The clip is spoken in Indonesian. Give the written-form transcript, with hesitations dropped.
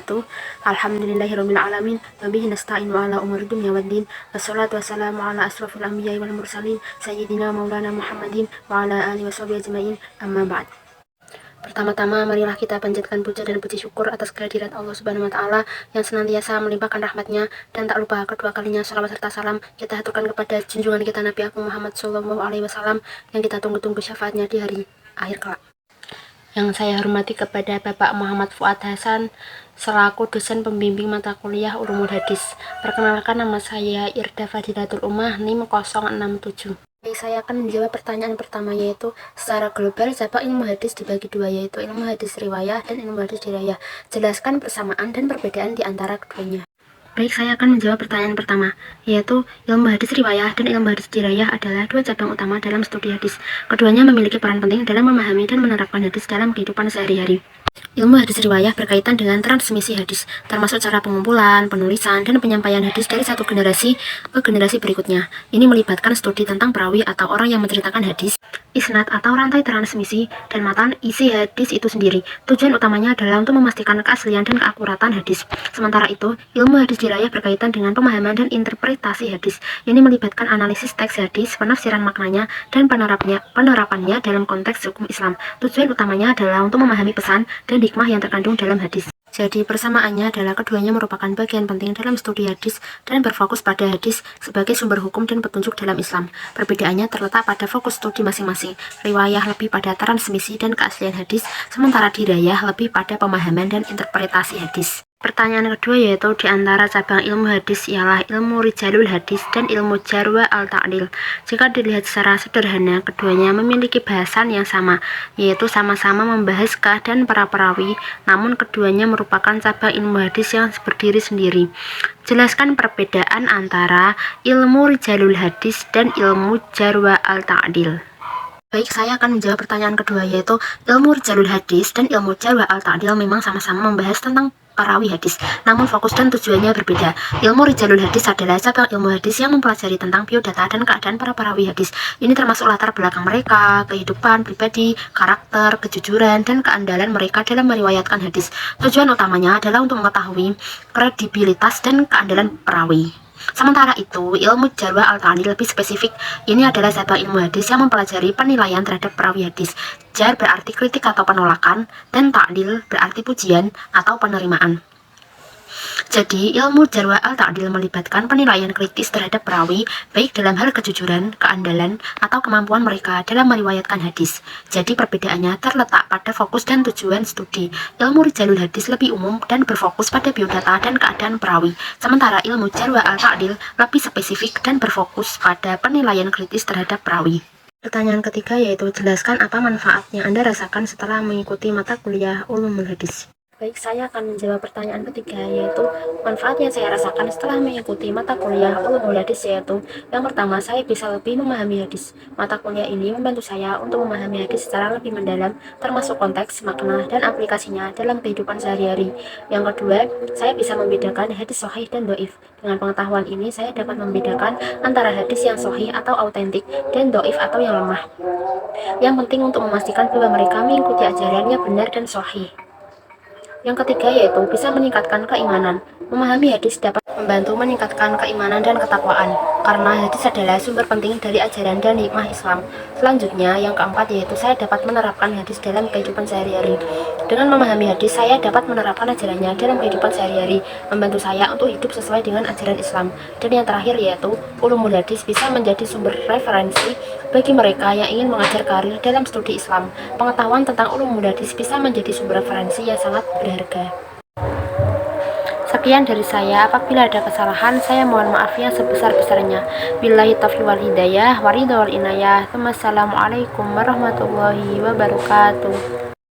wabarakatuh. Alhamdulillahirabbil alamin wa bihi nasta'inu ala umuri dunya waddin. Wassalatu wassalamu ala asrofil anbiya'i wal mursalin sayyidina maulana Muhammadin wa ala alihi washabihi ajmain. Amma ba'd. Pertama-tama, marilah kita panjatkan puja dan puji syukur atas kehadirat Allah Subhanahu wa Ta'ala yang senantiasa melimpahkan rahmatnya, dan tak lupa kedua kalinya salawat serta salam kita haturkan kepada junjungan kita Nabi Agung Muhammad SAW yang kita tunggu-tunggu syafaatnya di hari akhir kelak. Yang saya hormati kepada Bapak Muhammad Fuad Hasan selaku dosen pembimbing mata kuliah Ulumul Hadis. Perkenalkan, nama saya Irda Fadilatul Ummah, NIM 067. Saya akan menjawab pertanyaan pertama, yaitu secara global cabang ilmu hadis dibagi dua, yaitu ilmu hadis riwayah dan ilmu hadis dirayah. Jelaskan persamaan dan perbedaan di antara keduanya. Baik, saya akan menjawab pertanyaan pertama, yaitu ilmu hadis riwayah dan ilmu hadis dirayah adalah dua cabang utama dalam studi hadis. Keduanya memiliki peran penting dalam memahami dan menerapkan hadis dalam kehidupan sehari-hari. Ilmu hadis riwayah berkaitan dengan transmisi hadis, termasuk cara pengumpulan, penulisan, dan penyampaian hadis dari satu generasi ke generasi berikutnya. Ini melibatkan studi tentang perawi atau orang yang menceritakan hadis, isnad atau rantai transmisi, dan matan isi hadis itu sendiri. Tujuan utamanya adalah untuk memastikan keaslian dan keakuratan hadis. Sementara itu, ilmu hadis dirayah berkaitan dengan pemahaman dan interpretasi hadis. Ini melibatkan analisis teks hadis, penafsiran maknanya, dan penerapannya dalam konteks hukum Islam. Tujuan utamanya adalah untuk memahami pesan dan hikmah yang terkandung dalam hadis. Jadi persamaannya adalah keduanya merupakan bagian penting dalam studi hadis dan berfokus pada hadis sebagai sumber hukum dan petunjuk dalam Islam. Perbedaannya terletak pada fokus studi masing-masing. Riwayah lebih pada transmisi dan keaslian hadis, sementara dirayah lebih pada pemahaman dan interpretasi hadis. Pertanyaan kedua, yaitu di antara cabang ilmu hadis ialah ilmu rijalul hadis dan ilmu jarwa al-ta'dil. Jika dilihat secara sederhana, keduanya memiliki bahasan yang sama, yaitu sama-sama membahas keadaan para perawi, namun keduanya merupakan cabang ilmu hadis yang berdiri sendiri. Jelaskan perbedaan antara ilmu rijalul hadis dan ilmu jarwa al-ta'dil. Baik, saya akan menjawab pertanyaan kedua, yaitu ilmu rijalul hadis dan ilmu jarwa al-ta'dil memang sama-sama membahas tentang perawi hadis, namun fokus dan tujuannya berbeda. Ilmu rijalul hadis adalah cabang ilmu hadis yang mempelajari tentang biodata dan keadaan para perawi hadis. Ini termasuk latar belakang mereka, kehidupan pribadi, karakter, kejujuran, dan keandalan mereka dalam meriwayatkan hadis. Tujuan utamanya adalah untuk mengetahui kredibilitas dan keandalan perawi. Sementara itu, ilmu jarwa al-ta'dil lebih spesifik. Ini adalah cabang ilmu hadis yang mempelajari penilaian terhadap perawi hadis. Jar berarti kritik atau penolakan, dan ta'dil berarti pujian atau penerimaan. Jadi, ilmu jarwa al-ta'dil melibatkan penilaian kritis terhadap perawi, baik dalam hal kejujuran, keandalan, atau kemampuan mereka dalam meriwayatkan hadis. Jadi, perbedaannya terletak pada fokus dan tujuan studi. Ilmu rijalul hadis lebih umum dan berfokus pada biodata dan keadaan perawi, sementara ilmu jarwa al-ta'dil lebih spesifik dan berfokus pada penilaian kritis terhadap perawi. Pertanyaan ketiga, yaitu jelaskan apa manfaat yang Anda rasakan setelah mengikuti mata kuliah Ulumul Hadis. Baik, saya akan menjawab pertanyaan ketiga, yaitu manfaat yang saya rasakan setelah mengikuti mata kuliah Ulumul Hadis, yaitu yang pertama, saya bisa lebih memahami hadis. Mata kuliah ini membantu saya untuk memahami hadis secara lebih mendalam, termasuk konteks, makna, dan aplikasinya dalam kehidupan sehari-hari. Yang kedua, saya bisa membedakan hadis sahih dan dhaif. Dengan pengetahuan ini, saya dapat membedakan antara hadis yang sahih atau autentik dan dhaif atau yang lemah. Yang penting untuk memastikan bahwa mereka mengikuti ajarannya benar dan sahih. Yang ketiga, yaitu bisa meningkatkan keimanan. Memahami hadis dapat membantu meningkatkan keimanan dan ketakwaan, karena hadis adalah sumber penting dari ajaran dan hikmah Islam. Selanjutnya, yang keempat, yaitu saya dapat menerapkan hadis dalam kehidupan sehari-hari. Dengan memahami hadis, saya dapat menerapkan ajarannya dalam kehidupan sehari-hari, membantu saya untuk hidup sesuai dengan ajaran Islam. Dan yang terakhir, yaitu ulumul hadis bisa menjadi sumber referensi bagi mereka yang ingin mengajar karir dalam studi Islam. Pengetahuan tentang ulumul hadis bisa menjadi sumber referensi yang sangat berharga. Sekian dari saya. Apabila ada kesalahan, saya mohon maaf yang sebesar-besarnya. Billahi taufiq wal hidayah, waridha wal inayah. Wassalamualaikum warahmatullahi wabarakatuh.